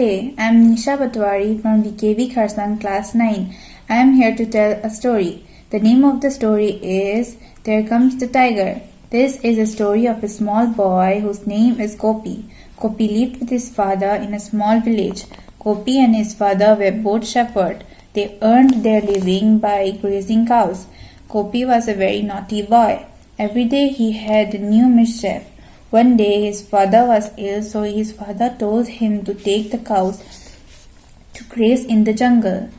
Namaste, I am Nisha Patwary from VKV Kharsang Class 9. I am here to tell a story. The name of the story is There Comes the Tiger. This is a story of a small boy whose name is Gopi. Gopi lived with his father in a small village. Gopi and his father were both shepherds. They earned their living by grazing cows. Gopi was a very naughty boy. Every day he had a new mischief. One day his father was ill, so his father told him to take the cows to graze in the jungle.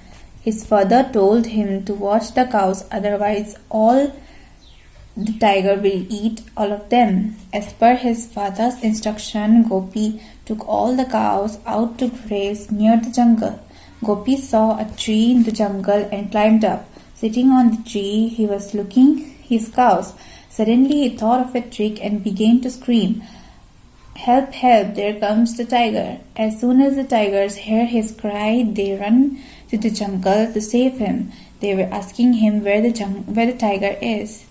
His father told him to watch the cows, otherwise the tiger will eat all of them. As per his father's instruction, Gopi took all the cows out to graze near the jungle. Gopi saw a tree in the jungle and climbed up. Sitting on the tree, he was looking his cows. Suddenly he thought of a trick and began to scream, "Help, help, there comes the tiger." As soon as the tigers hear his cry, they run to the jungle to save him. They were asking him where the tiger is.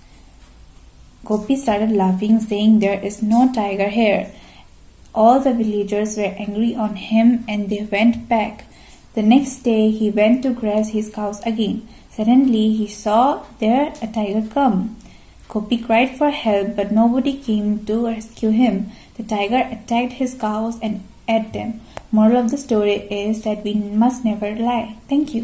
Gopi started laughing, saying, "There is no tiger here." All the villagers were angry on him and they went back. The next day he went to graze his cows again. Suddenly he saw there a tiger come. Gopi cried for help, but nobody came to rescue him. The tiger attacked his cows and ate them. Moral of the story is that we must never lie. Thank you.